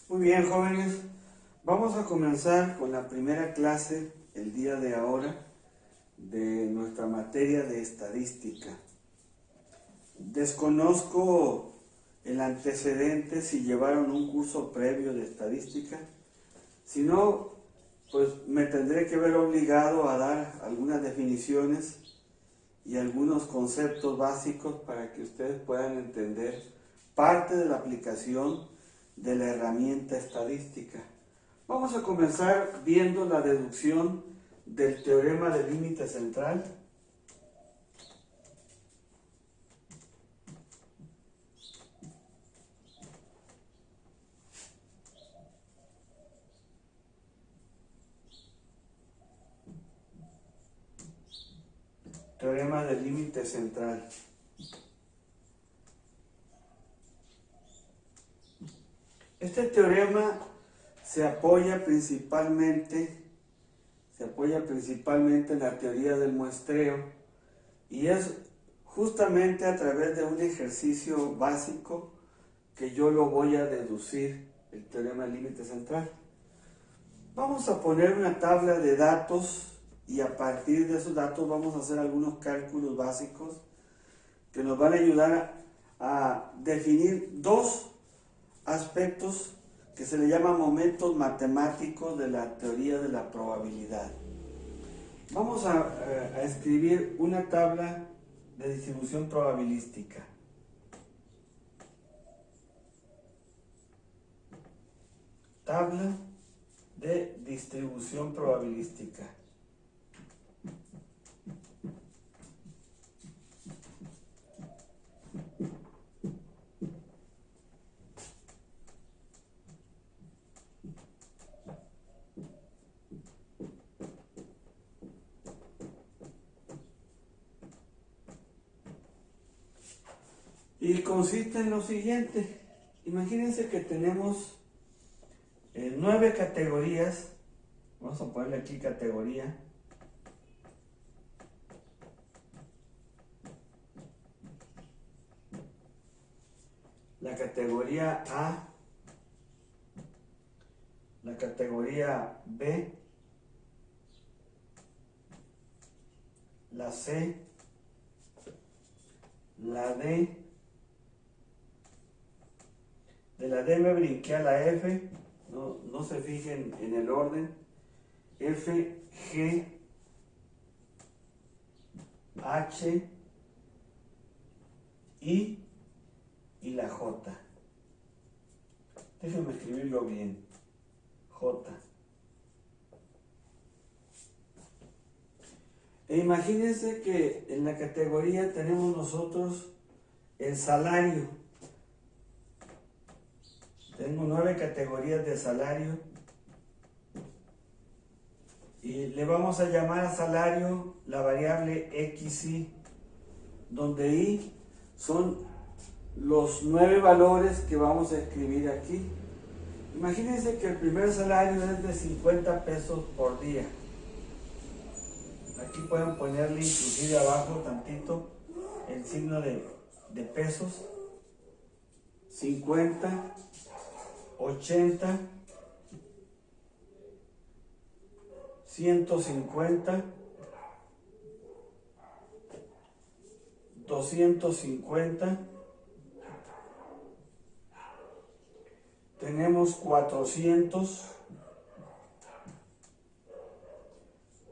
Muy bien, jóvenes, vamos a comenzar con la primera clase el día de ahora de nuestra materia de estadística. Desconozco el antecedente si llevaron un curso previo de estadística, si no, pues me tendré que ver obligado a dar algunas definiciones y algunos conceptos básicos para que ustedes puedan entender parte de la aplicación de la herramienta estadística. Vamos a comenzar viendo la deducción del teorema del límite central. Teorema del límite central. Este teorema se apoya principalmente en la teoría del muestreo y es justamente a través de un ejercicio básico que yo lo voy a deducir, el teorema del límite central. Vamos a poner una tabla de datos y a partir de esos datos vamos a hacer algunos cálculos básicos que nos van a ayudar a definir dos aspectos que se le llaman momentos matemáticos de la teoría de la probabilidad. Vamos a escribir una tabla de distribución probabilística. Tabla de distribución probabilística. Y consiste en lo siguiente. Imagínense que tenemos 9 categorías. Vamos a ponerle aquí categoría. La categoría A, la categoría B, la C, la D. De la D me brinqué a la F, no se fijen en el orden. F, G, H, I y la J. Déjenme escribirlo bien. J. E imagínense que en la categoría tenemos nosotros el salario. Tengo 9 categorías de salario y le vamos a llamar a salario la variable XY, donde Y son los 9 valores que vamos a escribir aquí. Imagínense que el primer salario es de 50 pesos por día. Aquí pueden ponerle inclusive abajo tantito el signo de pesos. 50, 80, 150, 250, tenemos 400,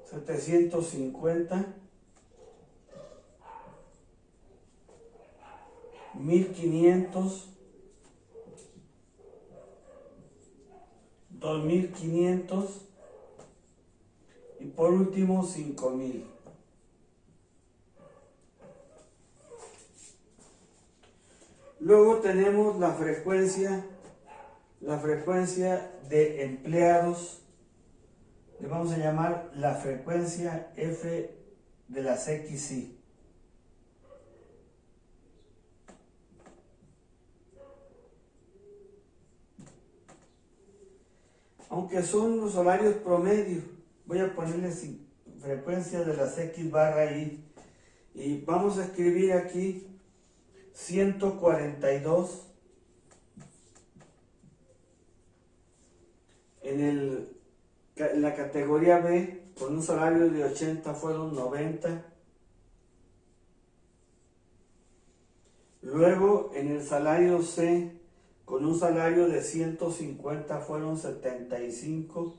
750, 1500, 2500 y por último 5000. Luego tenemos la frecuencia de empleados. Le vamos a llamar la frecuencia F de las XY. Aunque son los salarios promedio, voy a ponerle frecuencia de las X barra Y. Y vamos a escribir aquí 142 En la categoría B, con un salario de 80 fueron 90. Luego, en el salario C, con un salario de 150 fueron 75.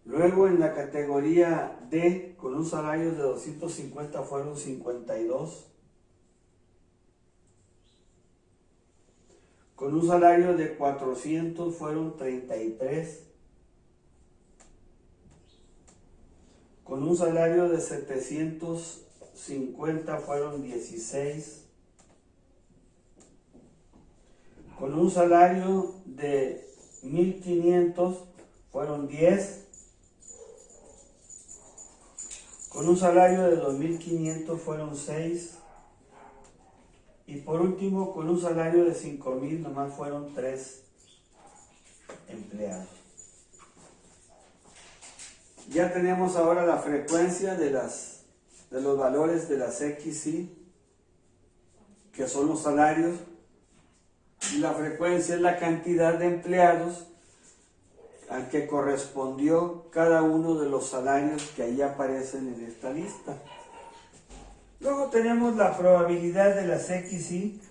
Luego, en la categoría D, con un salario de 250 fueron 52. Con un salario de 400 fueron 33. Con un salario de 750 fueron 16. Con un salario de 1500 fueron 10. Con un salario de 2500 fueron 6. Y por último, con un salario de 5000 nomás fueron 3 empleados. Ya tenemos ahora la frecuencia de los valores de las XY, que son los salarios. Y la frecuencia es la cantidad de empleados al que correspondió cada uno de los salarios que ahí aparecen en esta lista. Luego tenemos la probabilidad de las XY.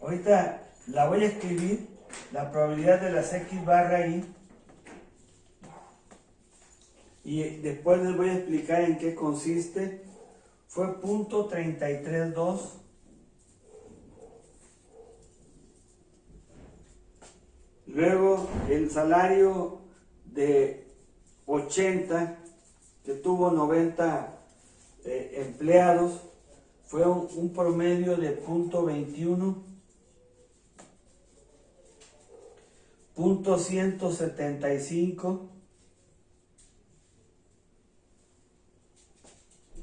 Ahorita la voy a escribir, la probabilidad de las X barra Y. Y después les voy a explicar en qué consiste. Fue .332. Luego el salario de 80, que tuvo 90 empleados, fue un promedio de .21, .175,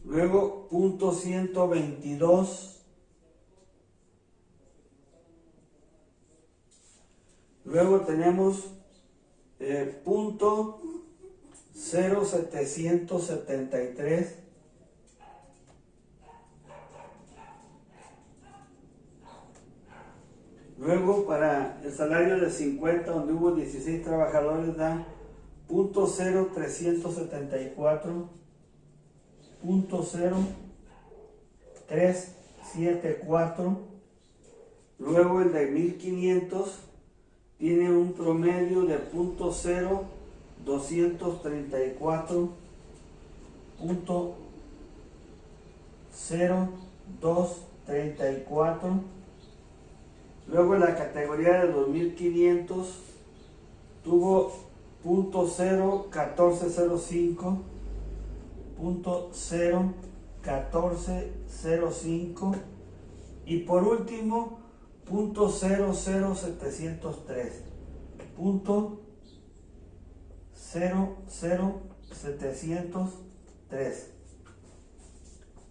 luego .122, luego tenemos .0773, luego para el salario de 50, donde hubo 16 trabajadores, da .0374, .0374. Luego el de 1500 tiene un promedio de .0234, .0234. Luego en la categoría de 2500 tuvo .01405, .01405 y por último .00703, .00703.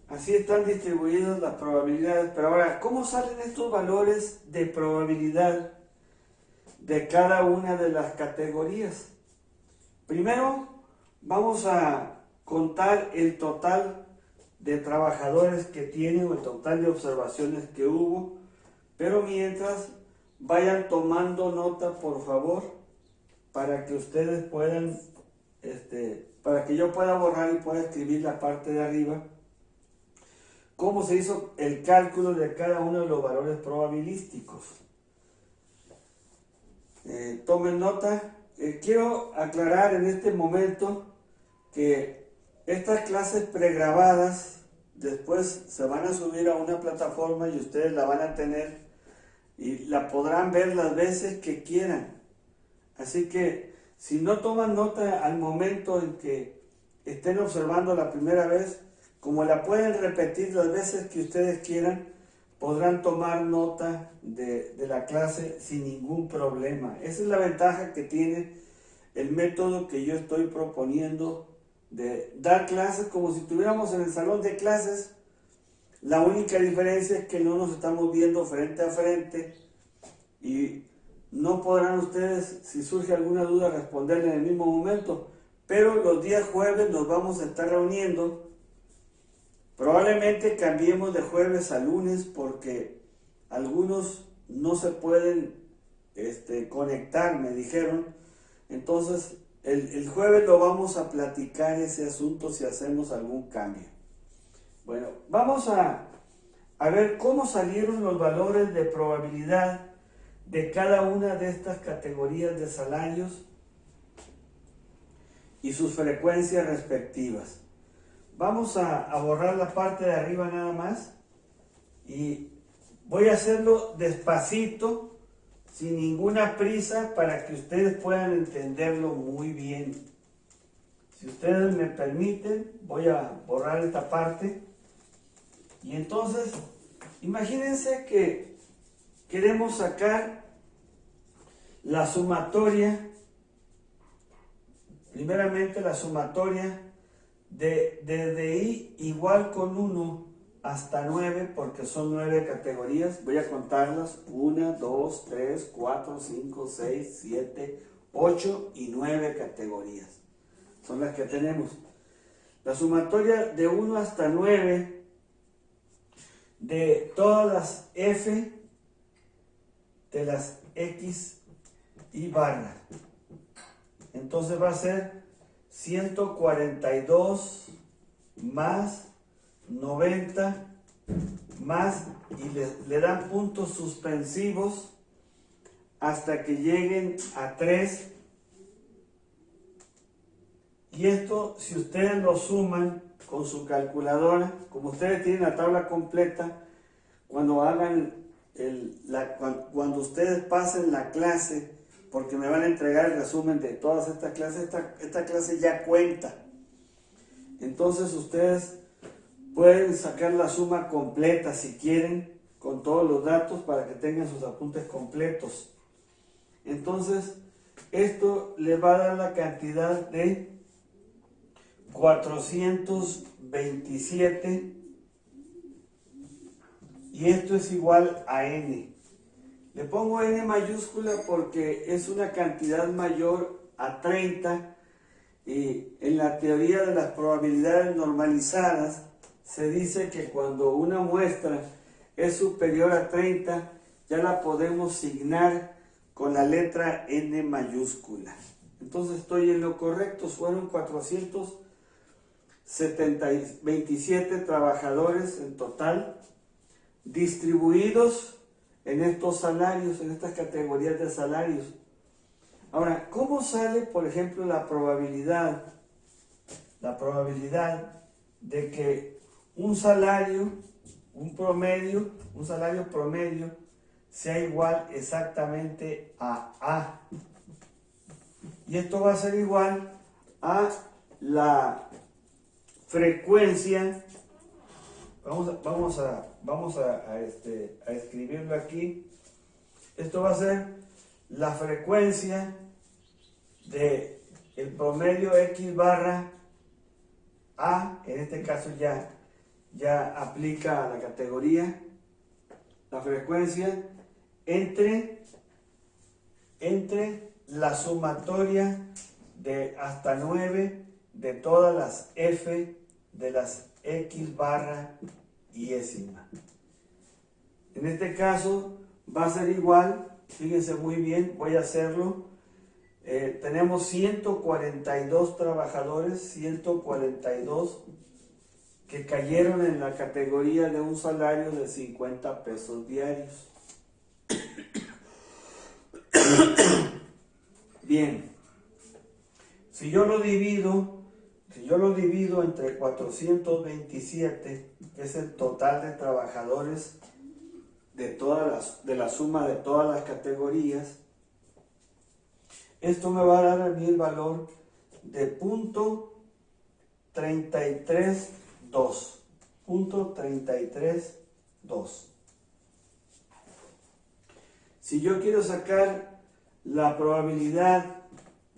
Así están distribuidas las probabilidades. Pero ahora, ¿cómo salen estos valores de probabilidad de cada una de las categorías? Primero, vamos a contar el total de trabajadores que tiene o el total de observaciones que hubo. Pero mientras, vayan tomando nota, por favor, para que ustedes puedan, para que yo pueda borrar y pueda escribir la parte de arriba, cómo se hizo el cálculo de cada uno de los valores probabilísticos. Tomen nota. Quiero aclarar en este momento que estas clases pregrabadas después se van a subir a una plataforma y ustedes la van a tener y la podrán ver las veces que quieran. Así que si no toman nota al momento en que estén observando la primera vez, como la pueden repetir las veces que ustedes quieran, podrán tomar nota de la clase sin ningún problema. Esa es la ventaja que tiene el método que yo estoy proponiendo de dar clases como si estuviéramos en el salón de clases. La única diferencia es que no nos estamos viendo frente a frente y no podrán ustedes, si surge alguna duda, responderle en el mismo momento. Pero los días jueves nos vamos a estar reuniendo. Probablemente cambiemos de jueves a lunes porque algunos no se pueden conectar, me dijeron. Entonces, el jueves lo vamos a platicar ese asunto si hacemos algún cambio. Bueno, vamos a ver cómo salieron los valores de probabilidad de cada una de estas categorías de salarios y sus frecuencias respectivas. Vamos a borrar la parte de arriba nada más y voy a hacerlo despacito, sin ninguna prisa, para que ustedes puedan entenderlo muy bien. Si ustedes me permiten, voy a borrar esta parte. Y entonces, imagínense que queremos sacar la sumatoria, primeramente la sumatoria desde i igual con 1 hasta 9, porque son 9 categorías. Voy a contarlas: 1, 2, 3, 4, 5, 6, 7, 8 y 9 categorías. Son las que tenemos. La sumatoria de 1 hasta 9 de todas las F de las X y barra. Entonces va a ser 142 más 90 más, y le dan puntos suspensivos hasta que lleguen a 3. Y esto, si ustedes lo suman con su calculadora, como ustedes tienen la tabla completa, cuando hagan cuando ustedes pasen la clase, porque me van a entregar el resumen de todas estas clases, esta clase ya cuenta. Entonces ustedes pueden sacar la suma completa si quieren, con todos los datos, para que tengan sus apuntes completos. Entonces, esto les va a dar la cantidad de 427, y esto es igual a n. Le pongo n mayúscula porque es una cantidad mayor a 30, y en la teoría de las probabilidades normalizadas se dice que cuando una muestra es superior a 30, ya la podemos signar con la letra n mayúscula. Entonces estoy en lo correcto. Fueron 427 trabajadores en total, distribuidos en estos salarios, en estas categorías de salarios. Ahora, ¿cómo sale, por ejemplo, la probabilidad de que un salario promedio sea igual exactamente a A? Y esto va a ser igual a la frecuencia. Vamos a escribirlo aquí. Esto va a ser la frecuencia de el promedio X barra A. En este caso ya aplica a la categoría. La frecuencia entre la sumatoria de hasta 9 de todas las F de las X barra y décima. En este caso va a ser igual, fíjense muy bien, voy a hacerlo. Tenemos 142 trabajadores, 142 que cayeron en la categoría de un salario de 50 pesos diarios. Bien, si yo lo divido entre 427, que es el total de trabajadores de la suma de todas las categorías, esto me va a dar a mí el valor de .332. Si yo quiero sacar la probabilidad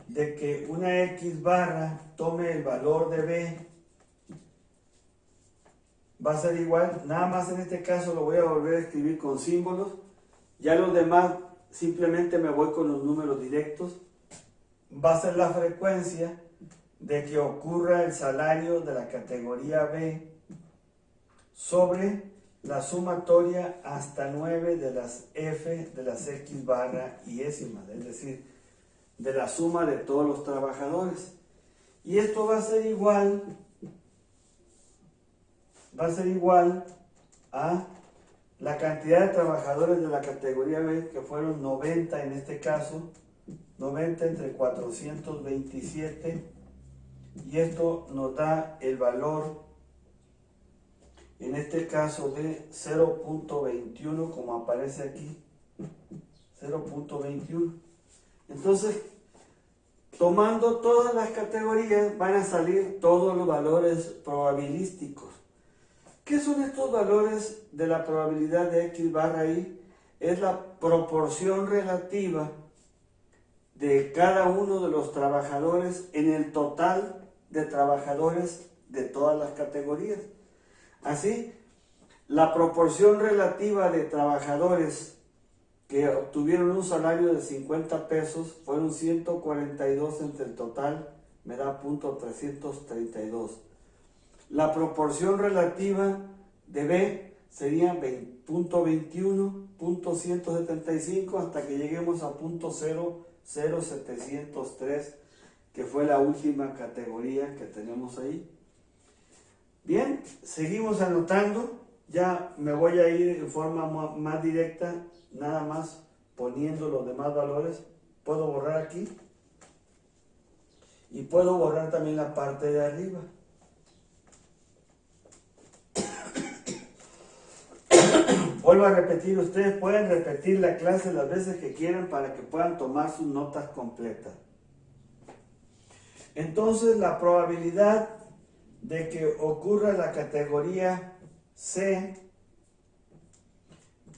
de que una X barra tome el valor de B, va a ser igual, nada más en este caso lo voy a volver a escribir con símbolos, ya los demás simplemente me voy con los números directos. Va a ser la frecuencia de que ocurra el salario de la categoría B sobre la sumatoria hasta 9 de las F de las X barra y décimas, es decir, de la suma de todos los trabajadores. Y esto va a ser igual a la cantidad de trabajadores de la categoría B, que fueron 90 en este caso, 90 entre 427, y esto nos da el valor, en este caso, de 0.21, como aparece aquí, 0.21. Entonces, tomando todas las categorías, van a salir todos los valores probabilísticos. ¿Qué son estos valores de la probabilidad de X barra Y? Es la proporción relativa de cada uno de los trabajadores en el total de trabajadores de todas las categorías. Así, la proporción relativa de trabajadores que obtuvieron un salario de 50 pesos fueron 142 entre el total, me da .332. La proporción relativa de B sería .21, .175, hasta que lleguemos a .00703, que fue la última categoría que tenemos ahí. Bien, seguimos anotando. Ya me voy a ir en forma más directa, nada más poniendo los demás valores. Puedo borrar aquí y puedo borrar también la parte de arriba. Vuelvo a repetir, ustedes pueden repetir la clase las veces que quieran para que puedan tomar sus notas completas. Entonces, la probabilidad de que ocurra la categoría C,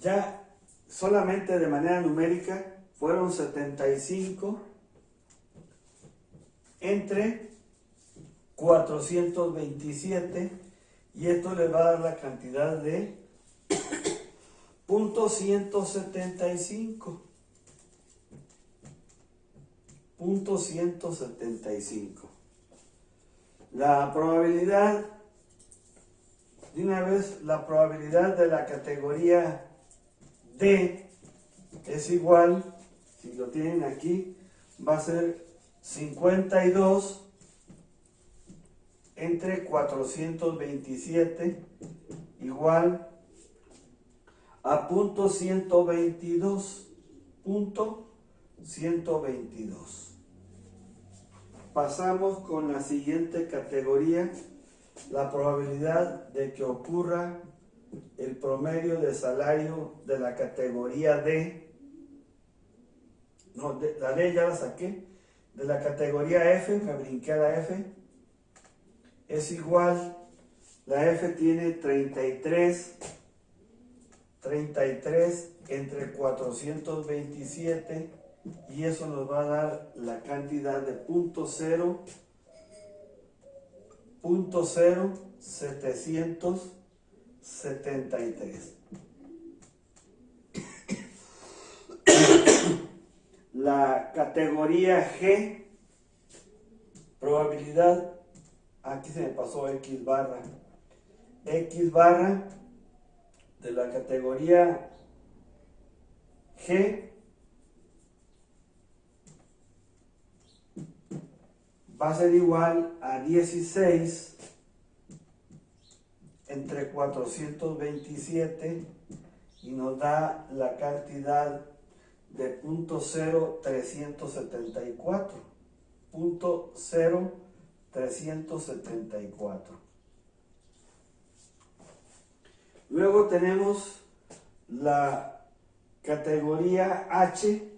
ya solamente de manera numérica, fueron 75 entre 427, y esto les va a dar la cantidad de .175. La probabilidad, de una vez, la probabilidad de la categoría D es igual, si lo tienen aquí, va a ser 52 entre 427 igual a .122. Pasamos con la siguiente categoría, la probabilidad de que ocurra el promedio de salario de la categoría D. No, la D ya la saqué. De la categoría F, me brinqué a la F, es igual, la F tiene 33 entre 427, y eso nos va a dar la cantidad de .0773. La categoría G, probabilidad, aquí se me pasó X barra de la categoría G va a ser igual a 16 entre 427, y nos da la cantidad de .0374. Luego tenemos la categoría H,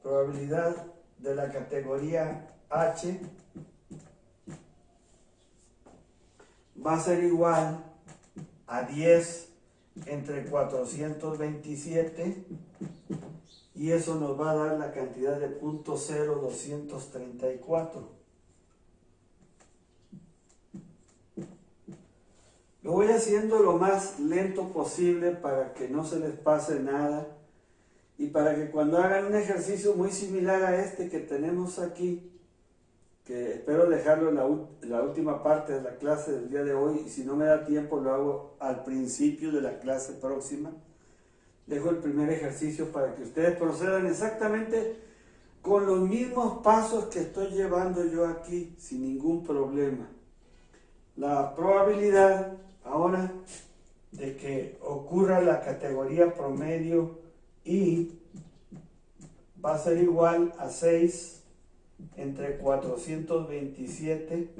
probabilidad de la categoría H va a ser igual a 10 entre 427, y eso nos va a dar la cantidad de .0234. Lo voy haciendo lo más lento posible para que no se les pase nada, y para que cuando hagan un ejercicio muy similar a este que tenemos aquí, que espero dejarlo en la última parte de la clase del día de hoy, y si no me da tiempo lo hago al principio de la clase próxima. Dejo el primer ejercicio para que ustedes procedan exactamente con los mismos pasos que estoy llevando yo aquí, sin ningún problema. La probabilidad ahora de que ocurra la categoría promedio y va a ser igual a 6 entre 427,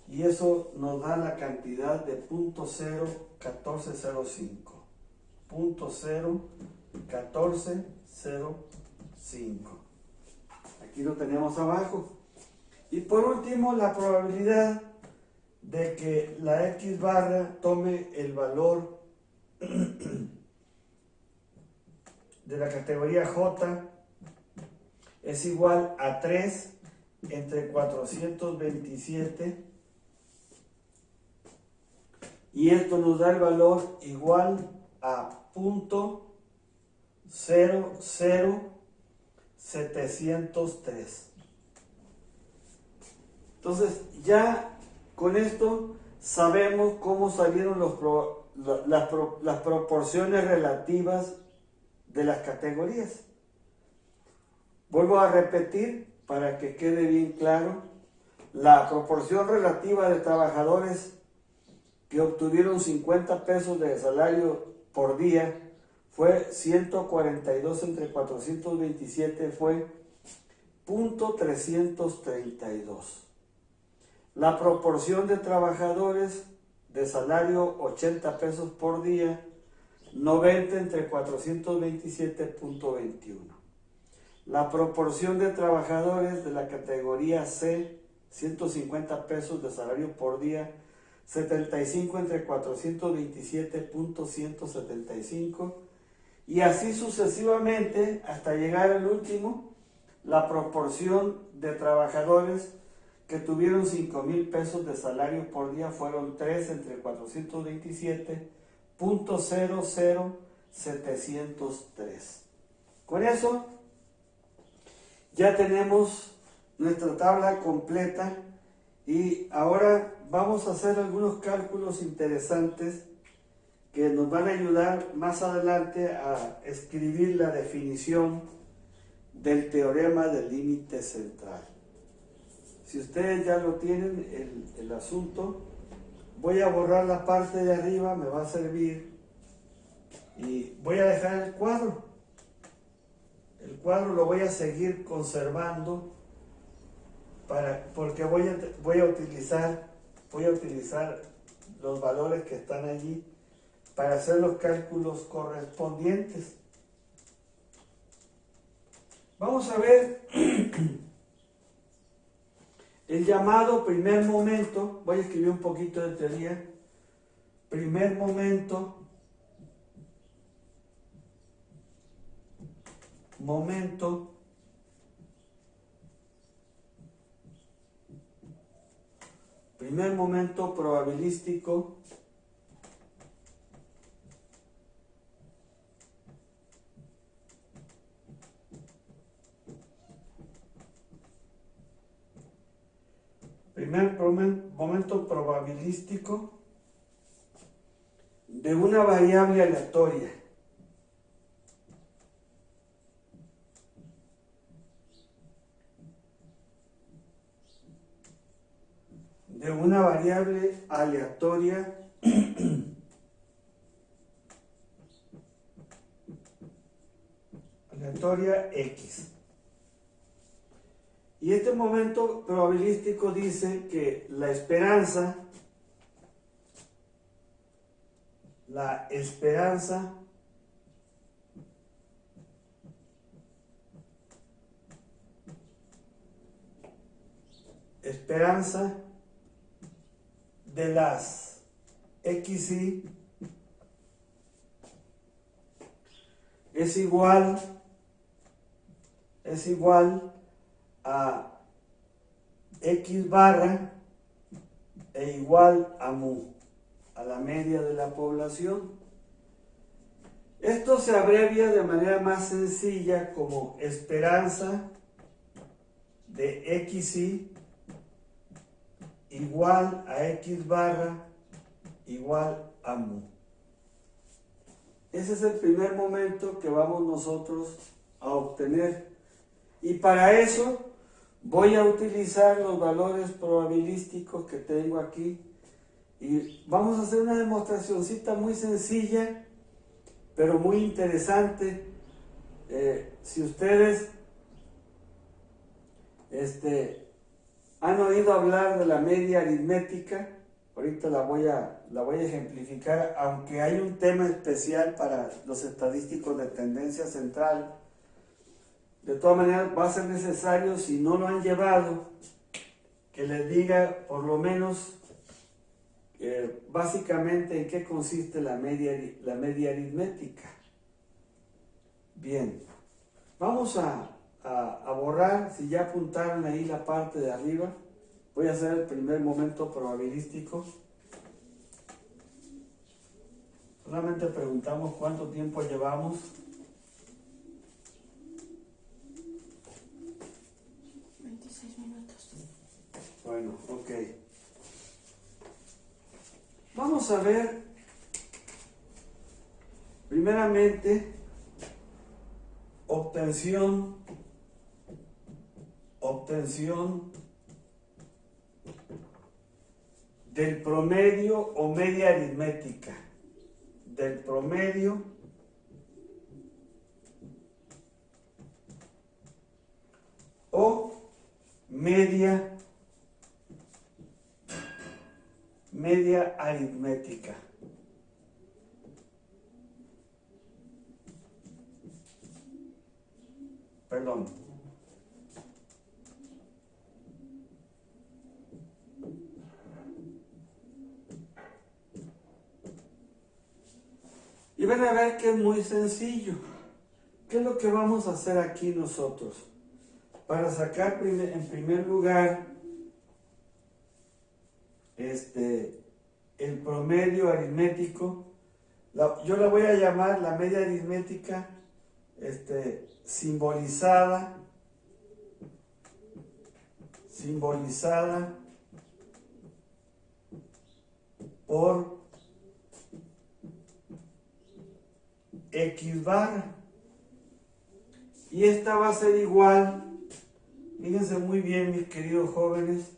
y eso nos da la cantidad de 0.01405. 0.01405. Aquí lo tenemos abajo. Y por último, la probabilidad de que la X barra tome el valor de la categoría J es igual a 3 entre 427, y esto nos da el valor igual a 0.00703. Entonces ya con esto sabemos cómo salieron las proporciones relativas de las categorías. Vuelvo a repetir para que quede bien claro: la proporción relativa de trabajadores que obtuvieron 50 pesos de salario por día fue 142 entre 427, fue 0.332. La proporción de trabajadores de salario 80 pesos por día, 90 entre 427.21. La proporción de trabajadores de la categoría C, 150 pesos de salario por día, 75 entre 427.175, y así sucesivamente hasta llegar al último, la proporción de trabajadores que tuvieron 5,000 pesos de salario por día fueron 3 entre 427.00703. Con eso ya tenemos nuestra tabla completa, y ahora vamos a hacer algunos cálculos interesantes que nos van a ayudar más adelante a escribir la definición del teorema del límite central. Si ustedes ya lo tienen, el asunto, voy a borrar la parte de arriba, me va a servir, y voy a dejar el cuadro. El cuadro lo voy a seguir conservando porque voy a utilizar los valores que están allí para hacer los cálculos correspondientes. Vamos a ver el llamado primer momento. Voy a escribir un poquito de teoría. Primer momento probabilístico de una variable aleatoria. Aleatoria X. Y este momento probabilístico dice que la esperanza de las XY es igual a X barra e igual a mu, a la media de la población. Esto se abrevia de manera más sencilla como esperanza de XY igual a X barra igual a mu. Ese es el primer momento que vamos nosotros a obtener. Y para eso voy a utilizar los valores probabilísticos que tengo aquí. Y vamos a hacer una demostracióncita muy sencilla, pero muy interesante. Si ustedes han oído hablar de la media aritmética, ahorita la voy a ejemplificar, aunque hay un tema especial para los estadísticos de tendencia central. De todas maneras, va a ser necesario, si no lo han llevado, que les diga por lo menos básicamente en qué consiste la media aritmética. Bien, vamos a borrar, si ya apuntaron ahí la parte de arriba, voy a hacer el primer momento probabilístico. Solamente preguntamos cuánto tiempo llevamos. 26 minutos. Bueno, ok. Vamos a ver, primeramente, obtención del promedio o media aritmética, del promedio o media aritmética. Perdón. Y van a ver que es muy sencillo. ¿Qué es lo que vamos a hacer aquí nosotros? Para sacar en primer lugar el promedio aritmético, yo la voy a llamar la media aritmética simbolizada por X barra. Y esta va a ser igual, fíjense muy bien mis queridos jóvenes,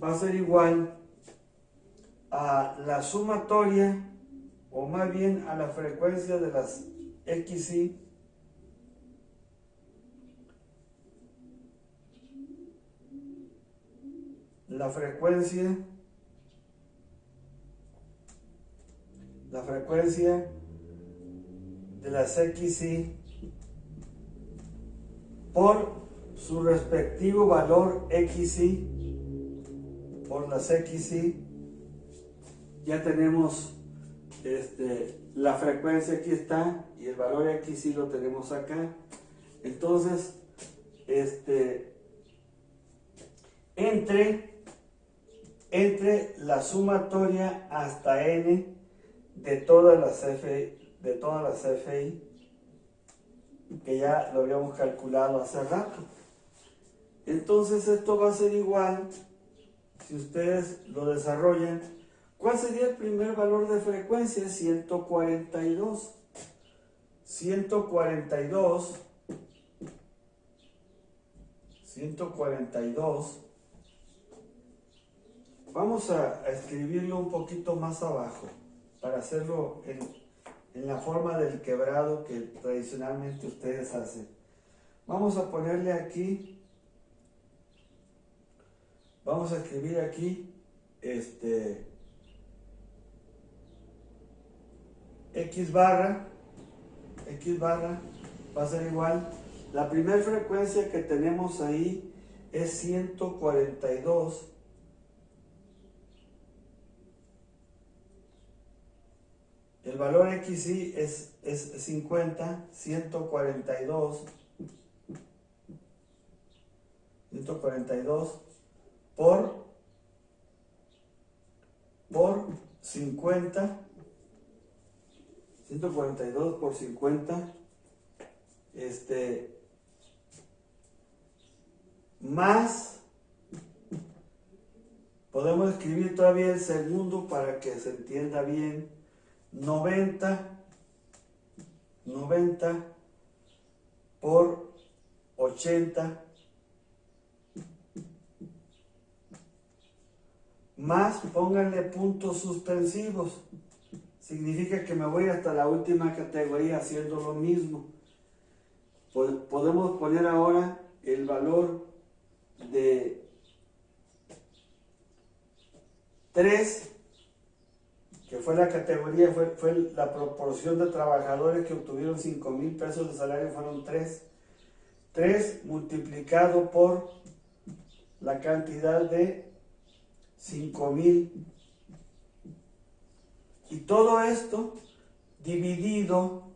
va a ser igual a la sumatoria, o más bien a la frecuencia de las XY la frecuencia de las XY por su respectivo valor XY, por las XY. Ya tenemos la frecuencia, aquí está, y el valor XY lo tenemos acá. Entonces, entre la sumatoria hasta n de todas las FI, que ya lo habíamos calculado hace rato. Entonces esto va a ser igual, si ustedes lo desarrollan. ¿Cuál sería el primer valor de frecuencia? 142. 142 Vamos a escribirlo un poquito más abajo para hacerlo en la forma del quebrado que tradicionalmente ustedes hacen. Vamos a ponerle aquí, vamos a escribir aquí X barra va a ser igual. La primera frecuencia que tenemos ahí es 142. El valor XY es 50, 142 por 50. 142 por 50, más Podemos escribir todavía el segundo para que se entienda bien. 90 por 80 más, pónganle puntos suspensivos. Significa que me voy hasta la última categoría haciendo lo mismo. Podemos poner ahora el valor de 3, que fue la categoría, fue la proporción de trabajadores que obtuvieron 5,000 pesos de salario, fueron 3. 3 multiplicado por la cantidad de 5,000. Y todo esto dividido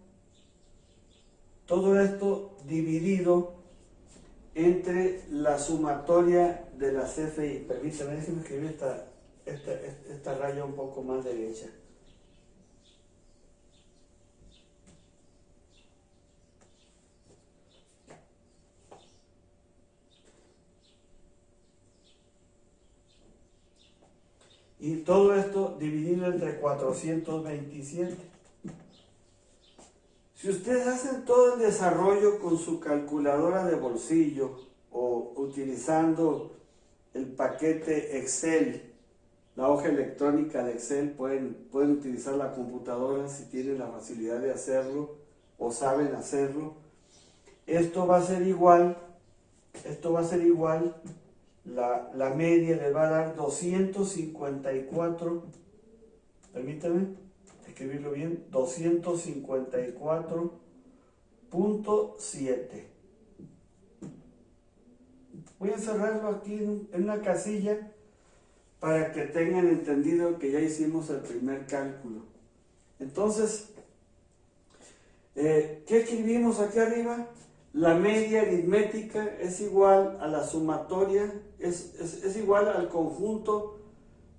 entre la sumatoria de las CFI. Permítame, déjenme escribir esta raya un poco más derecha. Y todo esto dividido entre 427. Si ustedes hacen todo el desarrollo con su calculadora de bolsillo o utilizando el paquete Excel, la hoja electrónica de Excel, pueden utilizar la computadora si tienen la facilidad de hacerlo o saben hacerlo. Esto va a ser igual, la media les va a dar 254, permítame escribirlo bien, 254.7. Voy a encerrarlo aquí en una casilla para que tengan entendido que ya hicimos el primer cálculo. Entonces, ¿qué escribimos aquí arriba? La media aritmética es igual a la sumatoria, es igual al conjunto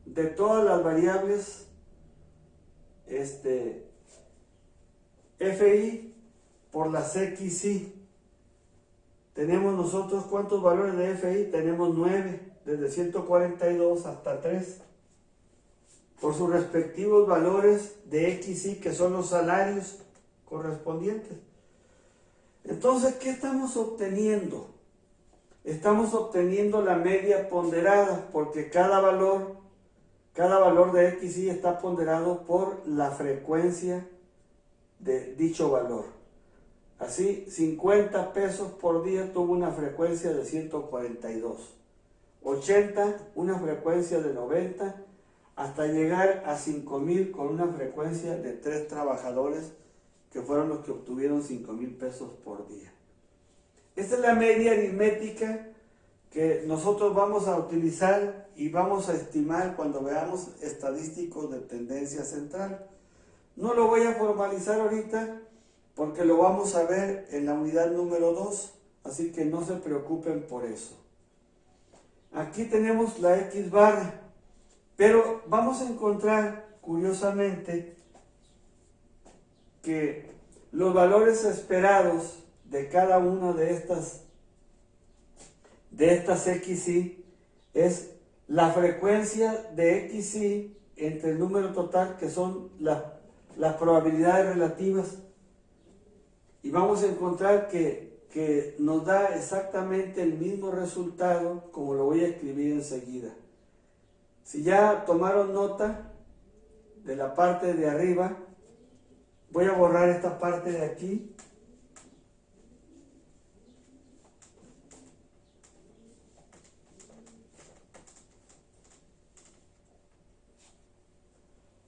de todas las variables FI por las XI. Tenemos nosotros, ¿cuántos valores de FI? Tenemos 9, desde 142 hasta 3, por sus respectivos valores de XI, que son los salarios correspondientes. Entonces, ¿qué estamos obteniendo? Estamos obteniendo la media ponderada, porque cada valor de XI está ponderado por la frecuencia de dicho valor. Así, 50 pesos por día tuvo una frecuencia de 142, 80 una frecuencia de 90, hasta llegar a 5,000 con una frecuencia de 3 trabajadores, que fueron los que obtuvieron 5,000 pesos por día. Esta es la media aritmética que nosotros vamos a utilizar y vamos a estimar cuando veamos estadísticos de tendencia central. No lo voy a formalizar ahorita porque lo vamos a ver en la unidad número 2, así que no se preocupen por eso. Aquí tenemos la X barra, pero vamos a encontrar, curiosamente, que los valores esperados de cada una de estas XI es la frecuencia de XI entre el número total, que son las probabilidades relativas, y vamos a encontrar que nos da exactamente el mismo resultado, como lo voy a escribir enseguida. Si ya tomaron nota de la parte de arriba, voy a borrar esta parte de aquí.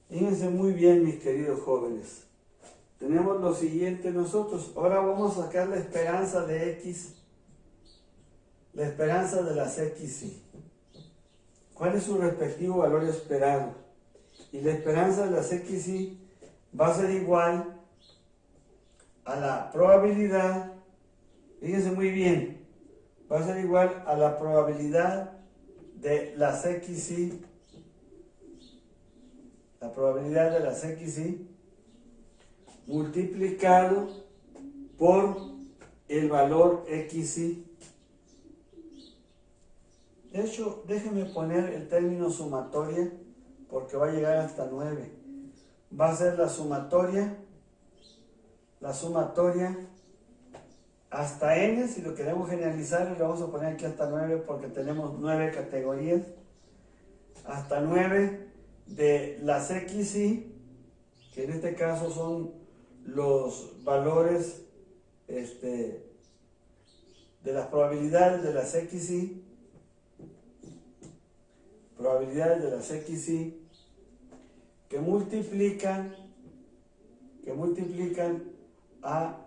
Fíjense muy bien, mis queridos jóvenes. Tenemos lo siguiente nosotros. Ahora vamos a sacar la esperanza de X, la esperanza de las XY. ¿Cuál es su respectivo valor esperado? Y la esperanza de las XY va a ser igual a la probabilidad, fíjense muy bien, va a ser igual a la probabilidad de las XY, la probabilidad de las XY multiplicado por el valor XY. De hecho, déjenme poner el término sumatoria porque va a llegar hasta 9. Va a ser la sumatoria hasta n, si lo queremos generalizar, y lo vamos a poner aquí hasta 9 porque tenemos 9 categorías. Hasta 9 de las XY, que en este caso son los valores de las probabilidades de las XY, que multiplican a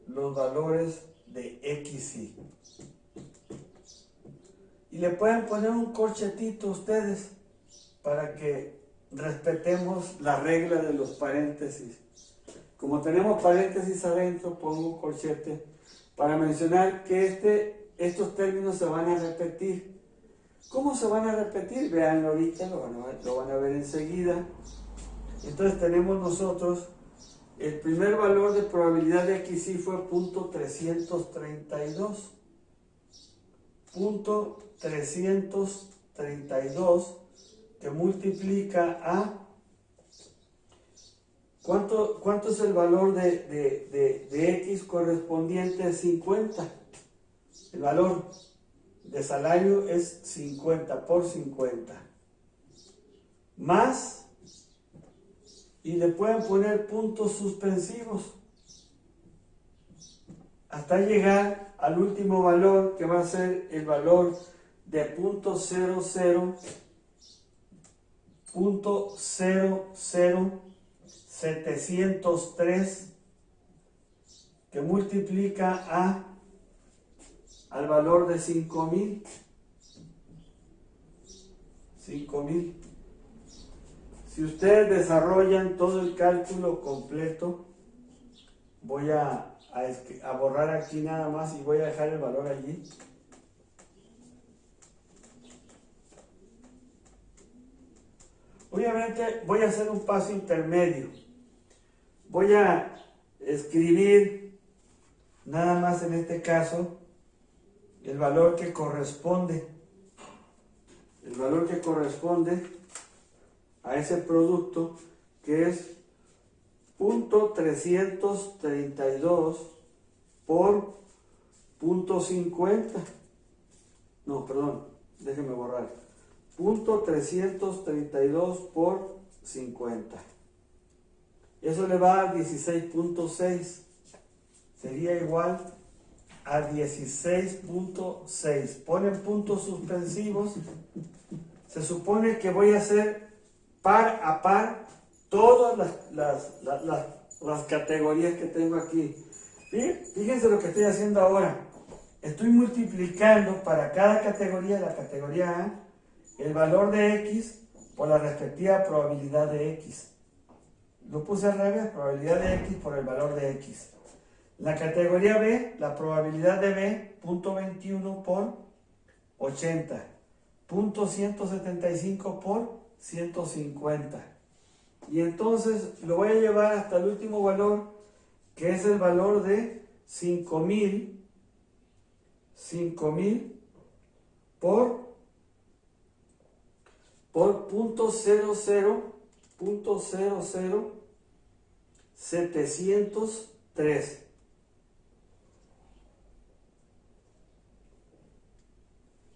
los valores de XY. Y le pueden poner un corchetito ustedes para que respetemos la regla de los paréntesis. Como tenemos paréntesis adentro, pongo un corchete para mencionar que estos términos se van a repetir. ¿Cómo se van a repetir? Veanlo ahorita, lo van a ver enseguida. Entonces tenemos nosotros, el primer valor de probabilidad de XY fue .332. .332 que multiplica a... ¿Cuánto es el valor de X correspondiente a 50? El valor de salario es 50 por 50. Más, y le pueden poner puntos suspensivos hasta llegar al último valor, que va a ser el valor de .00703, que multiplica al valor de 5000. Si ustedes desarrollan todo el cálculo completo, voy a borrar aquí nada más y voy a dejar el valor allí. Obviamente voy a hacer un paso intermedio. Voy a escribir nada más en este caso el valor que corresponde. El valor que corresponde a ese producto, que es .332 por .50. No, perdón, déjenme borrar. .332 por 50. Eso le va a 16.6. Sería igual a 16.6. Ponen puntos suspensivos. Se supone que voy a hacer par a par todas las categorías que tengo aquí. Fíjense lo que estoy haciendo ahora. Estoy multiplicando para cada categoría, la categoría A, el valor de X por la respectiva probabilidad de X. Lo puse al revés, probabilidad de X por el valor de X. La categoría B, la probabilidad de B, .21 por 80. .175 por 150. Y entonces lo voy a llevar hasta el último valor, que es el valor de 5000 por .00703.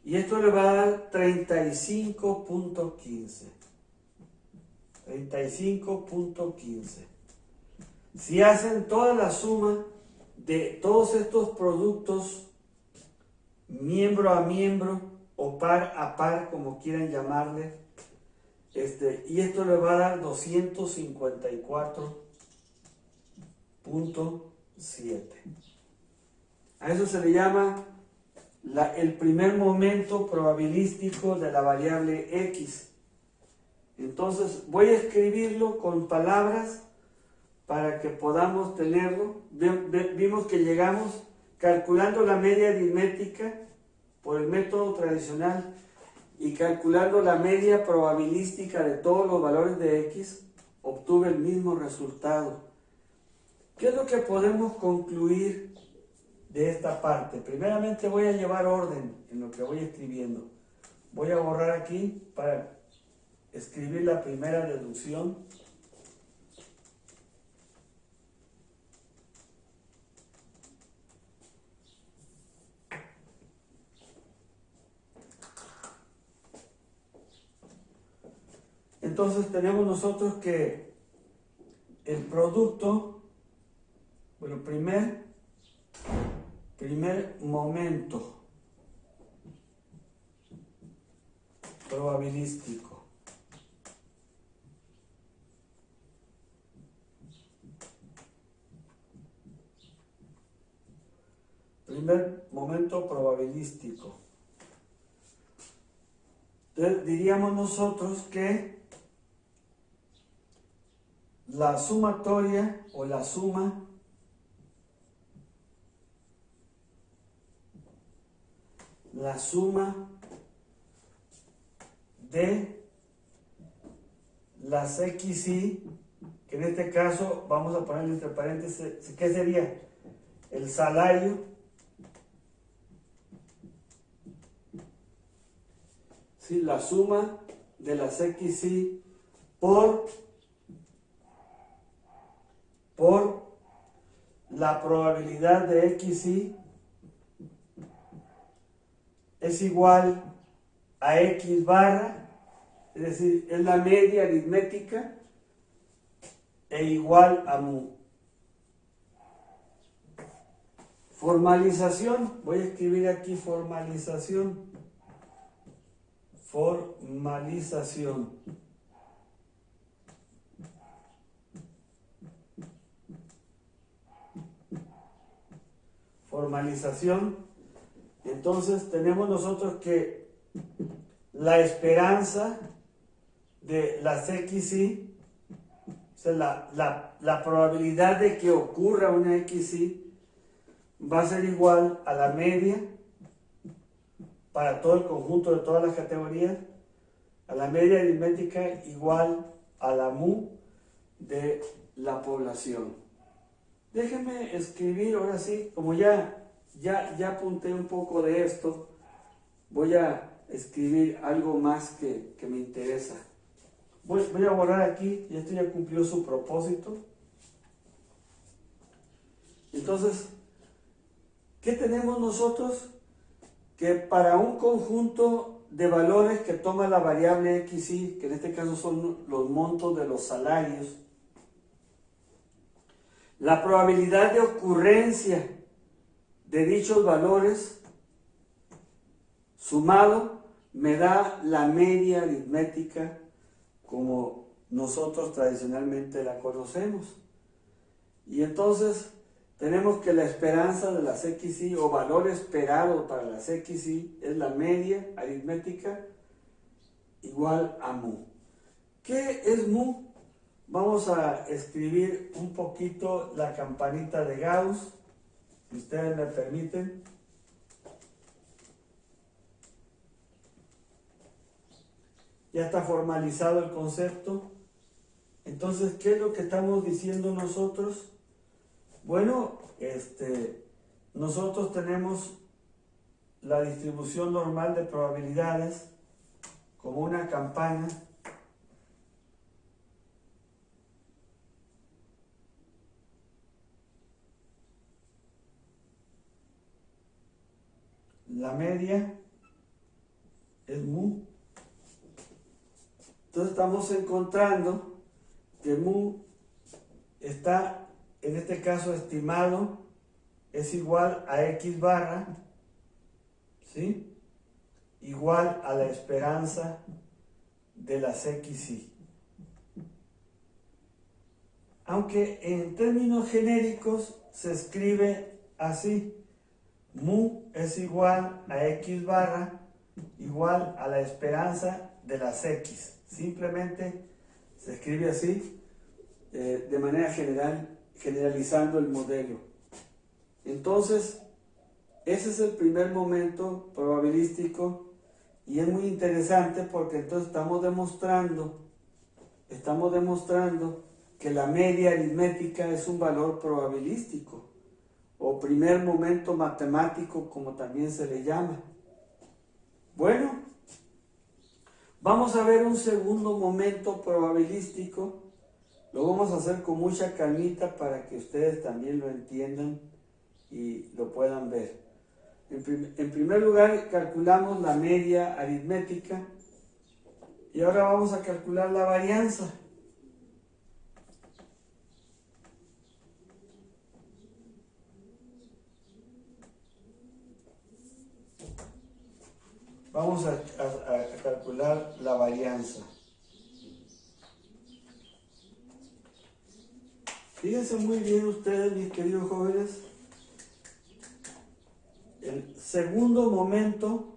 Y esto le va a dar 35.15. 35.15. Si hacen toda la suma de todos estos productos, miembro a miembro o par a par, como quieran llamarle, y esto le va a dar 254.7. A eso se le llama el primer momento probabilístico de la variable X. Entonces voy a escribirlo con palabras para que podamos tenerlo. Vimos que llegamos calculando la media aritmética por el método tradicional y calculando la media probabilística de todos los valores de X, obtuve el mismo resultado. ¿Qué es lo que podemos concluir de esta parte? Primeramente voy a llevar orden en lo que voy escribiendo. Voy a borrar aquí para escribir la primera deducción. Entonces tenemos nosotros que el producto, bueno, primer momento probabilístico. Primer momento probabilístico. Entonces diríamos nosotros que la sumatoria o la suma de las XY, que en este caso vamos a ponerle entre paréntesis, ¿qué sería? El salario, ¿sí? La suma de las XY por la probabilidad de XY es igual a X barra, es decir, es la media aritmética e igual a mu. Formalización, voy a escribir aquí formalización. Formalización. Formalización. Entonces tenemos nosotros que la esperanza de las XY, o sea, la probabilidad de que ocurra una XY va a ser igual a la media para todo el conjunto de todas las categorías, a la media aritmética igual a la mu de la población. Déjenme escribir ahora sí, como ya apunté un poco de esto, voy a escribir algo más que me interesa. Voy a borrar aquí, y esto ya cumplió su propósito. Entonces, ¿qué tenemos nosotros? Que para un conjunto de valores que toma la variable XY, que en este caso son los montos de los salarios, la probabilidad de ocurrencia de dichos valores sumado me da la media aritmética como nosotros tradicionalmente la conocemos. Y entonces tenemos que la esperanza de las XY o valor esperado para las XY es la media aritmética igual a mu. ¿Qué es mu? Vamos a escribir un poquito la campanita de Gauss, si ustedes me permiten. Ya está formalizado el concepto. Entonces, ¿qué es lo que estamos diciendo nosotros? Bueno, nosotros tenemos la distribución normal de probabilidades como una campana la media es mu. Entonces estamos encontrando que mu está, en este caso estimado, es igual a X barra, ¿sí? Igual a la esperanza de las XY. Aunque en términos genéricos se escribe así: mu es igual a X barra igual a la esperanza de las X. Simplemente se escribe así, de manera general, generalizando el modelo. Entonces, ese es el primer momento probabilístico y es muy interesante porque entonces estamos demostrando que la media aritmética es un valor probabilístico o primer momento matemático, como también se le llama. Bueno, Vamos a ver un segundo momento probabilístico. Lo vamos a hacer con mucha calmita para que ustedes también lo entiendan y lo puedan ver. En primer lugar, calculamos la media aritmética y ahora vamos a calcular la varianza. Vamos a calcular la varianza. Fíjense muy bien ustedes, mis queridos jóvenes, el segundo momento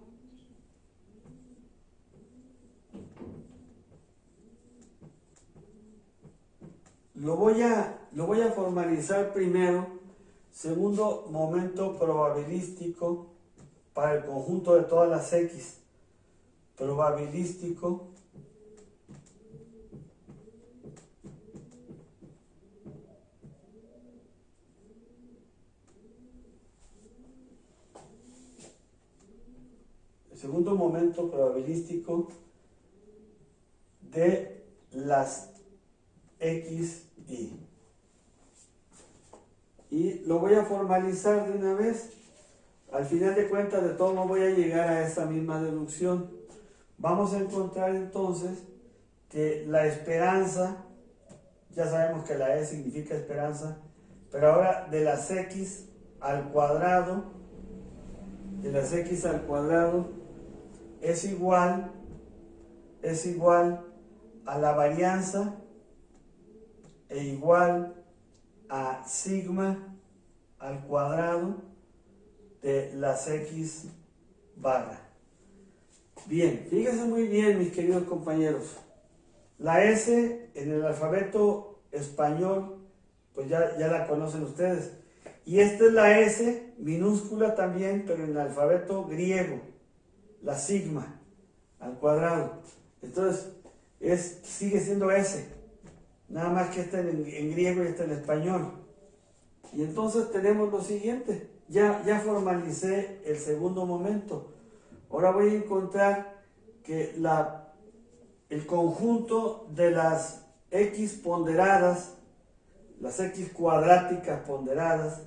lo voy a formalizar primero, segundo momento probabilístico para el conjunto de todas las X, probabilístico segundo momento probabilístico de las X, y lo voy a formalizar de una vez. Al final de cuentas, de todo modo voy a llegar a esa misma deducción. Vamos a encontrar entonces que la esperanza, ya sabemos que la E significa esperanza, pero ahora de las X al cuadrado, de las X al cuadrado, es igual a la varianza e igual a sigma al cuadrado de las X barra. Bien, fíjense muy bien, mis queridos compañeros. La S en el alfabeto español, pues ya la conocen ustedes. Y esta es la S minúscula también, pero en el alfabeto griego, la sigma al cuadrado. Entonces, sigue siendo S, nada más que está en griego y está en español. Y entonces tenemos lo siguiente, ya formalicé el segundo momento. Ahora voy a encontrar que el conjunto de las X ponderadas, las X cuadráticas ponderadas,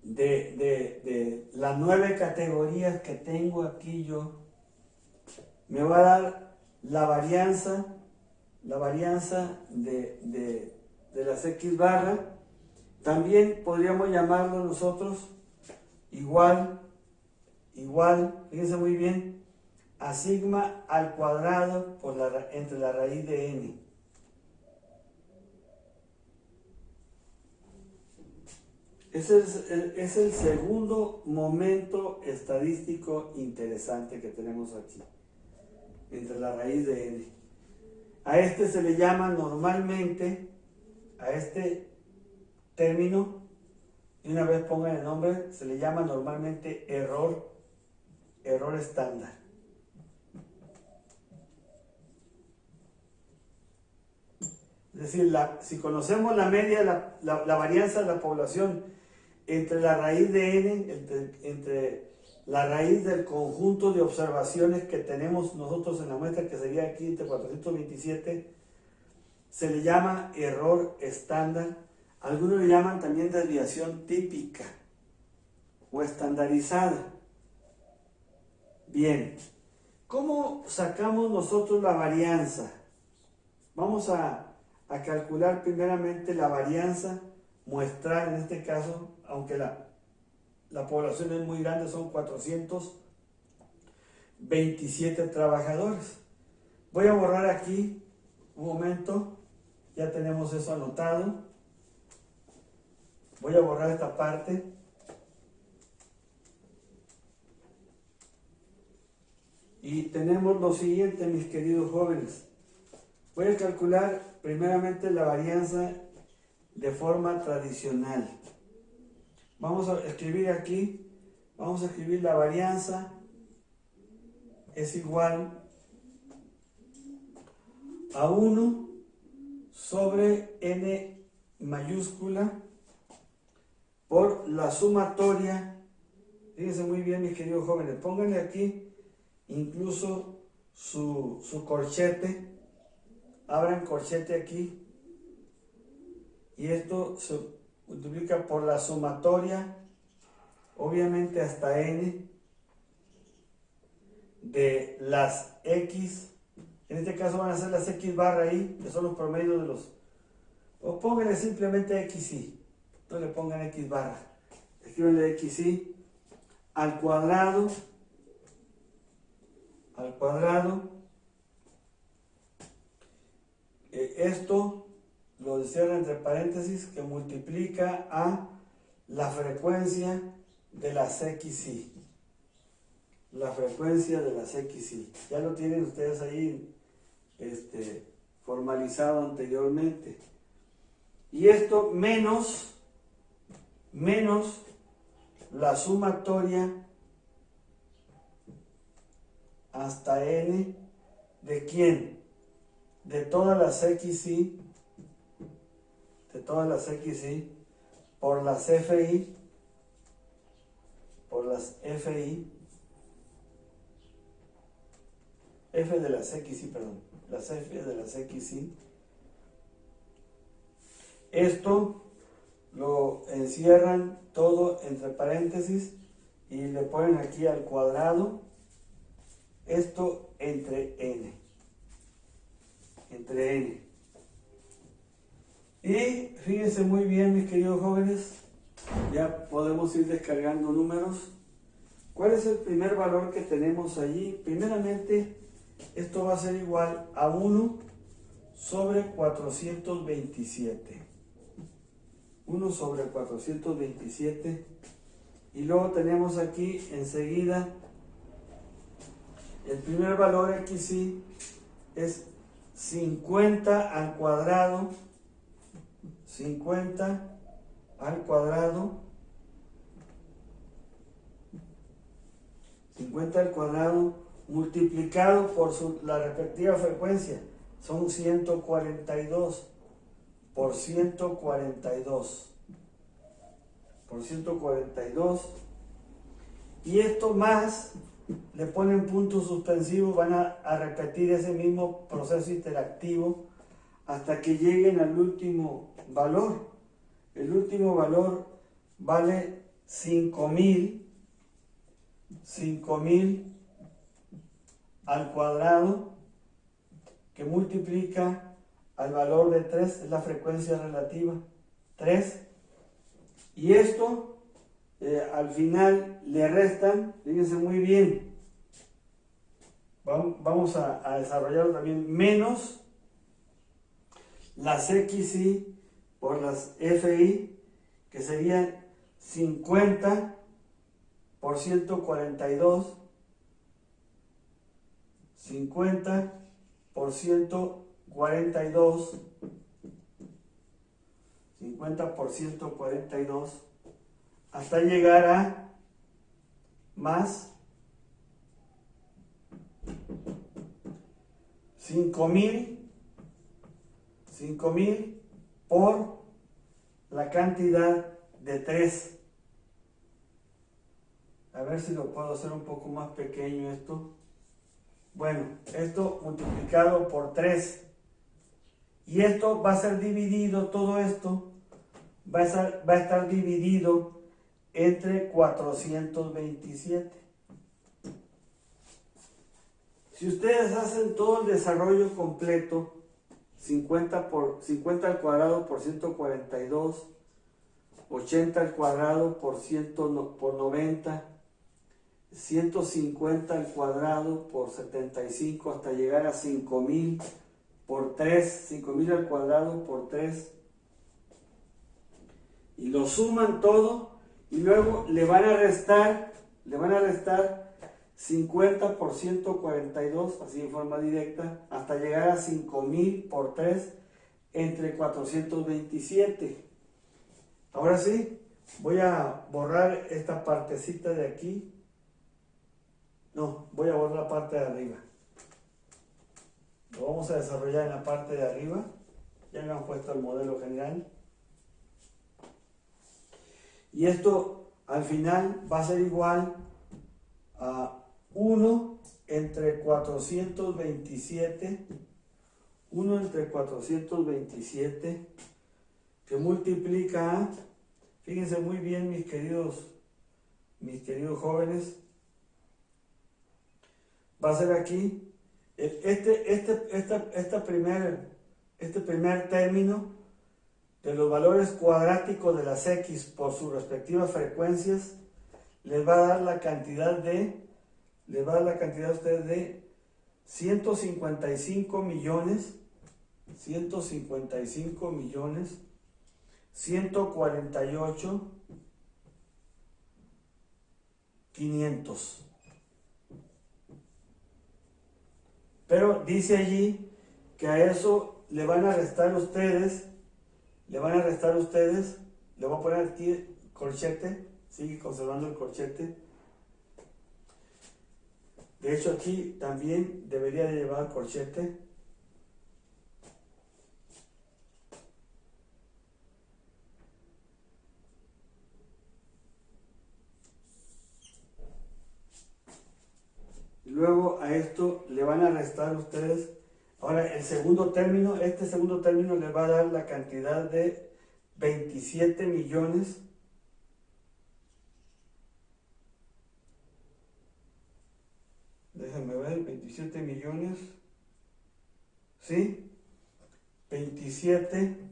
de las 9 categorías que tengo aquí yo, me va a dar la varianza de las X barra. También podríamos llamarlo nosotros igual, fíjense muy bien, a sigma al cuadrado entre la raíz de n. Ese es el segundo momento estadístico interesante que tenemos aquí, entre la raíz de n. A este se le llama normalmente, a este término, y una vez pongan el nombre, se le llama normalmente error estándar. Es decir, si conocemos la media, la varianza de la población entre la raíz de n, entre la raíz del conjunto de observaciones que tenemos nosotros en la muestra, que sería aquí entre 427, se le llama error estándar. Algunos le llaman también desviación típica o estandarizada. Bien, ¿cómo sacamos nosotros la varianza? Vamos a calcular primeramente la varianza muestral, en este caso, aunque la población es muy grande, son 427 trabajadores. Voy a borrar aquí, un momento, ya tenemos eso anotado. Voy a borrar esta parte. Y tenemos lo siguiente, mis queridos jóvenes. Voy a calcular primeramente la varianza de forma tradicional. Vamos a escribir aquí, vamos a escribir la varianza es igual a 1 sobre n mayúscula por la sumatoria. Fíjense muy bien, mis queridos jóvenes, pónganle aquí incluso su corchete, abran corchete aquí, y esto se multiplica por la sumatoria, obviamente hasta n, de las x, en este caso van a ser las x barra ahí, que son los promedios de los, o pónganle simplemente xy, no le pongan x barra, escríbanle xy al cuadrado, esto lo cierra entre paréntesis, que multiplica a la frecuencia de las xy, la frecuencia de las xy, ya lo tienen ustedes ahí formalizado anteriormente, y esto menos la sumatoria hasta n de quién, de todas las xy, por las fi, f de las xy, perdón, las f de las xy. Esto lo encierran todo entre paréntesis y le ponen aquí al cuadrado, esto entre n. Y fíjense muy bien, mis queridos jóvenes, ya podemos ir descargando números. ¿Cuál es el primer valor que tenemos allí? Primeramente, esto va a ser igual a 1 sobre 427. 1 sobre 427. Y luego tenemos aquí enseguida el primer valor xy es 50 al cuadrado, 50 al cuadrado multiplicado por la respectiva frecuencia, son 142 por 142 y esto más, le ponen puntos suspensivos, van a repetir ese mismo proceso interactivo hasta que lleguen al último valor. El último valor vale 5000 al cuadrado, que multiplica al valor de 3, es la frecuencia relativa, 3, y esto al final le restan, fíjense muy bien, vamos a desarrollarlo también, menos las xy por las fi, que serían 50 por 142, 50 por 142, 50 por 142, hasta llegar a más 5000 por la cantidad de 3. A ver si lo puedo hacer un poco más pequeño esto. Bueno, esto multiplicado por 3. Y esto va a ser dividido, todo esto va a estar dividido entre 427. Si ustedes hacen todo el desarrollo completo, 50 al cuadrado por 142, 80 al cuadrado por 90, 150 al cuadrado por 75, hasta llegar a 5000 por 3, 5000 al cuadrado por 3, y lo suman todo, y luego le van a restar 50 por 142, así en forma directa, hasta llegar a 5000 por 3 entre 427. Ahora sí, voy a borrar esta partecita de aquí. No, voy a borrar la parte de arriba. Lo vamos a desarrollar en la parte de arriba. Ya me han puesto el modelo general. Y esto al final va a ser igual a 1 entre 427, 1 entre 427, que multiplica a, fíjense muy bien mis queridos jóvenes, va a ser aquí, este primer término de los valores cuadráticos de las X por sus respectivas frecuencias, les va a dar la cantidad a ustedes de 155 millones 148 500. Pero dice allí que a eso le van a restar ustedes, le voy a poner aquí corchete, sigue conservando el corchete. De hecho aquí también debería de llevar corchete. Luego a esto le van a restar ustedes. Ahora el segundo término, este segundo término les va a dar la cantidad de 27 millones. Déjenme ver, 27 millones. ¿Sí? 27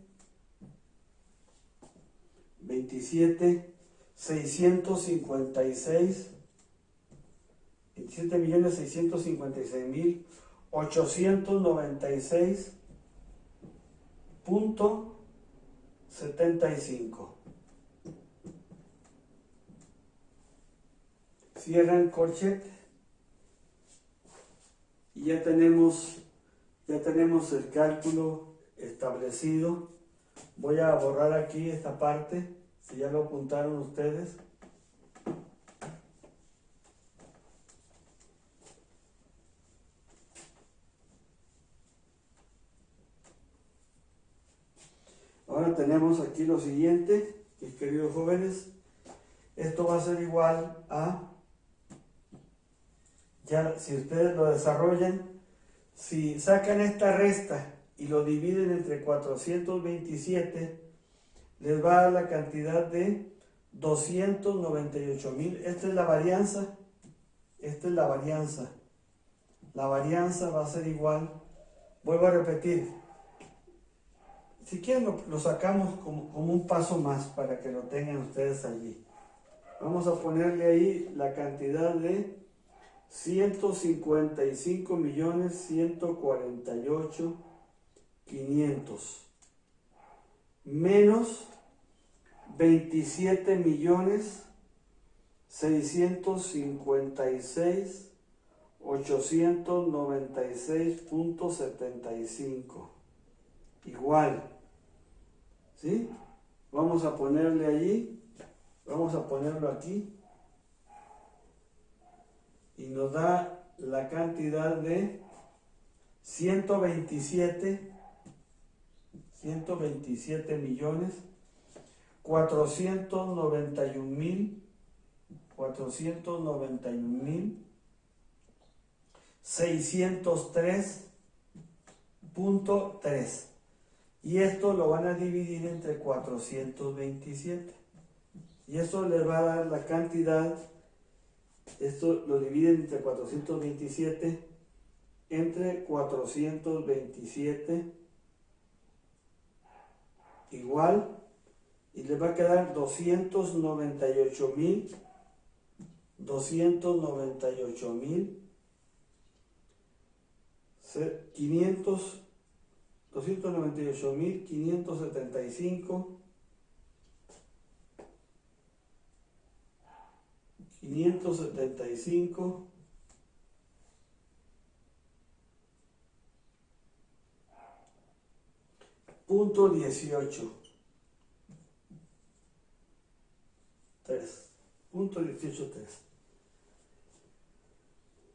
656. 27.656.896.75. Cierran corchete y ya tenemos el cálculo establecido. Voy a borrar aquí esta parte, si ya lo apuntaron ustedes. Ahora tenemos aquí lo siguiente, mis queridos jóvenes. Esto va a ser igual a, ya si ustedes lo desarrollan, si sacan esta resta y lo dividen entre 427, les va a dar la cantidad de 298,000. Esta es la varianza. La varianza va a ser igual, vuelvo a repetir, si quieren lo sacamos como un paso más para que lo tengan ustedes allí. Vamos a ponerle ahí la cantidad de 155.148.500 menos 27.656.896.75 igual, ¿sí? Vamos a ponerle allí, vamos a ponerlo aquí y nos da la cantidad de 127 millones 491,603.3 y esto lo van a dividir entre 427 y eso les va a dar la cantidad. Esto lo dividen entre 427 entre 427 igual y les va a quedar 298.575 punto 18 3 punto 18 3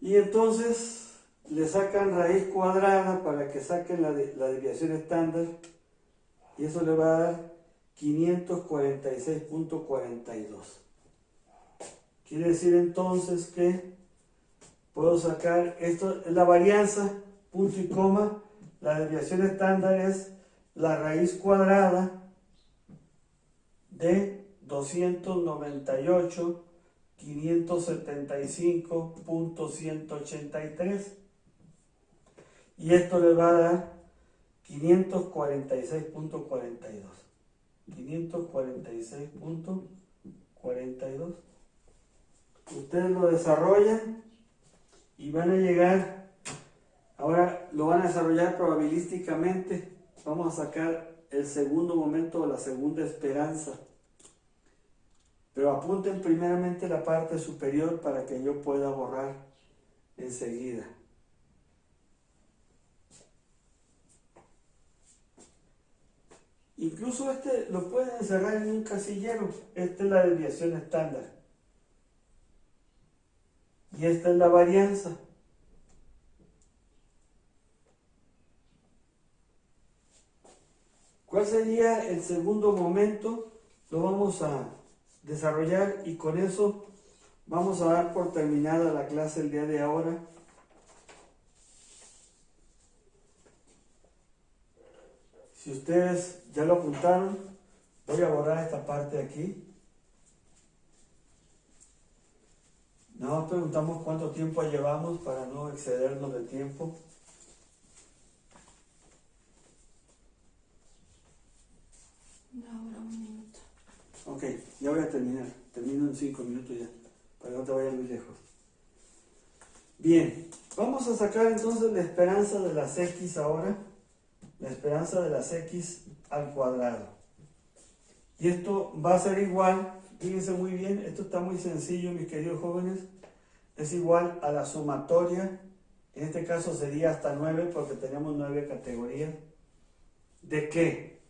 y entonces le sacan raíz cuadrada para que saquen la desviación estándar y eso le va a dar 546.42. Quiere decir entonces que puedo sacar, esto es la varianza, punto y coma, la desviación estándar es la raíz cuadrada de 298.575.183 y esto le va a dar 546.42. 546.42. Ustedes lo desarrollan y van a llegar, ahora lo van a desarrollar probabilísticamente. Vamos a sacar el segundo momento o la segunda esperanza. Pero apunten primeramente la parte superior para que yo pueda borrar enseguida. Incluso este lo pueden encerrar en un casillero. Esta es la desviación estándar. Y esta es la varianza. ¿Cuál sería el segundo momento? Lo vamos a desarrollar y con eso vamos a dar por terminada la clase el día de ahora. Si ustedes ya lo apuntaron, voy a borrar esta parte aquí. Nada más preguntamos cuánto tiempo llevamos para no excedernos de tiempo. Una hora, 1 minuto. Ok, ya voy a terminar. Termino en 5 minutos ya, para que no te vayas muy lejos. Bien, vamos a sacar entonces la esperanza de las x ahora. La esperanza de las x al cuadrado. Y esto va a ser igual, fíjense muy bien, esto está muy sencillo, mis queridos jóvenes. Es igual a la sumatoria, en este caso sería hasta 9 porque tenemos 9 categorías. ¿De qué?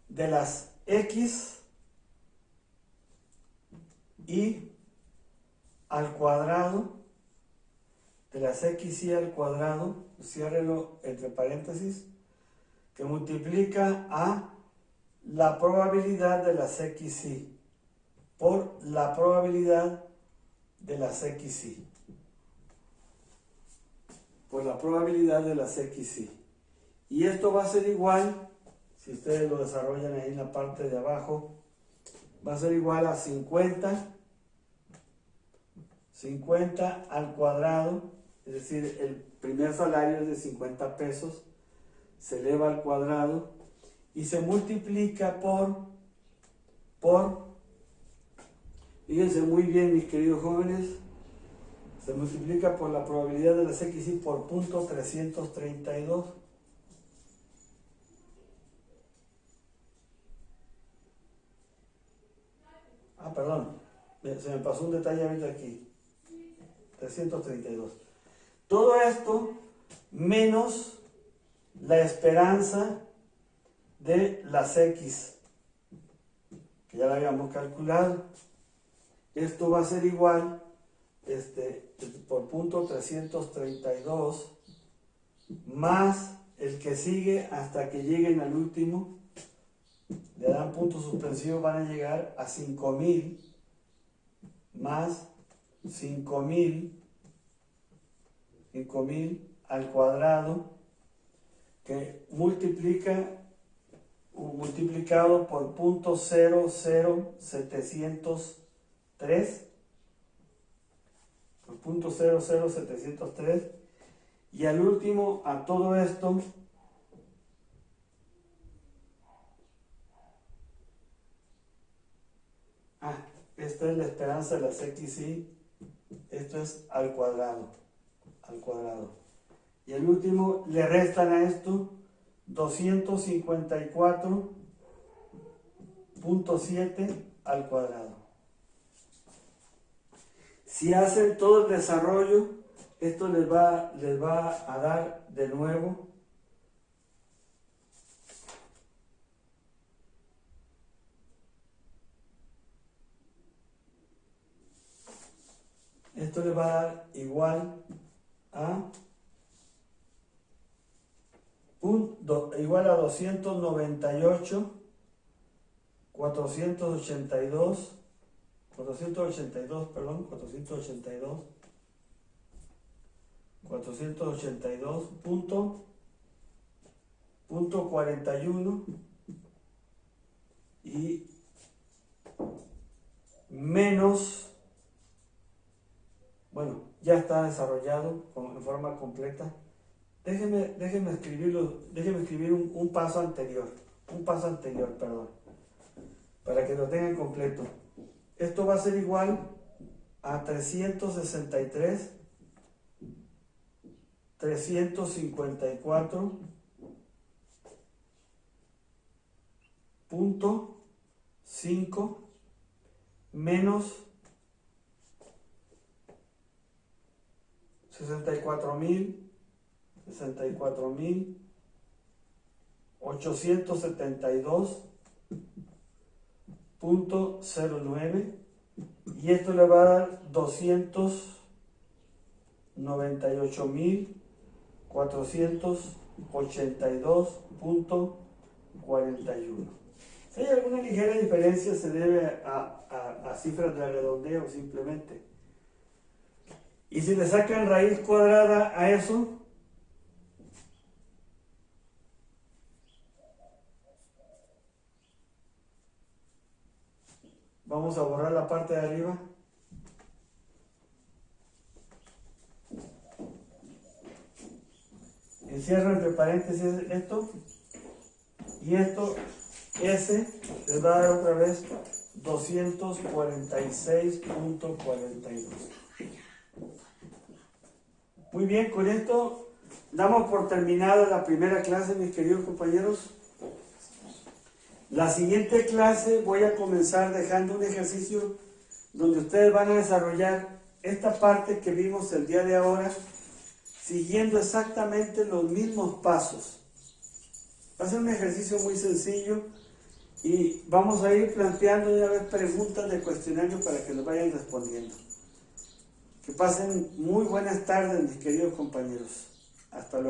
De las x y al cuadrado, de las x y al cuadrado, ciérrelo entre paréntesis, que multiplica a la probabilidad de las xy por la probabilidad de las xy. Por la probabilidad de las xy. Y esto va a ser igual, si ustedes lo desarrollan ahí en la parte de abajo, va a ser igual a 50 al cuadrado, es decir, el primer salario es de 50 pesos, se eleva al cuadrado y se multiplica por, fíjense muy bien mis queridos jóvenes, se multiplica por la probabilidad de las xy por punto 332. Perdón, se me pasó un detalle ahorita aquí. 332. Todo esto menos la esperanza de las x, que ya la habíamos calculado. Esto va a ser igual por punto 332 más el que sigue hasta que lleguen al último. Le dan puntos suspensivos, van a llegar a 5000 más 5000 al cuadrado, que multiplicado por punto 00703, por punto 00703, y al último a todo esto esta es la esperanza de las xy, esto es al cuadrado, y al último le restan a esto 254.7 al cuadrado. Si hacen todo el desarrollo, esto les va a dar de nuevo esto le va a dar igual a 298, 482, 482.41 y menos, bueno, ya está desarrollado en forma completa. Déjenme escribir un paso anterior, perdón, para que lo tengan completo. Esto va a ser igual a 354.5 menos 64.872.09 y esto le va a dar 298.482.41. Si hay alguna ligera diferencia se debe a cifras de redondeo simplemente. Y si le sacan raíz cuadrada a eso, vamos a borrar la parte de arriba. Encierro entre paréntesis esto y esto, S les va a dar otra vez 246.42. Muy bien, con esto damos por terminada la primera clase, mis queridos compañeros. La siguiente clase voy a comenzar dejando un ejercicio donde ustedes van a desarrollar esta parte que vimos el día de ahora, siguiendo exactamente los mismos pasos. Va a ser un ejercicio muy sencillo y vamos a ir planteando de una vez preguntas de cuestionario para que los vayan respondiendo. Que pasen muy buenas tardes, mis queridos compañeros. Hasta luego.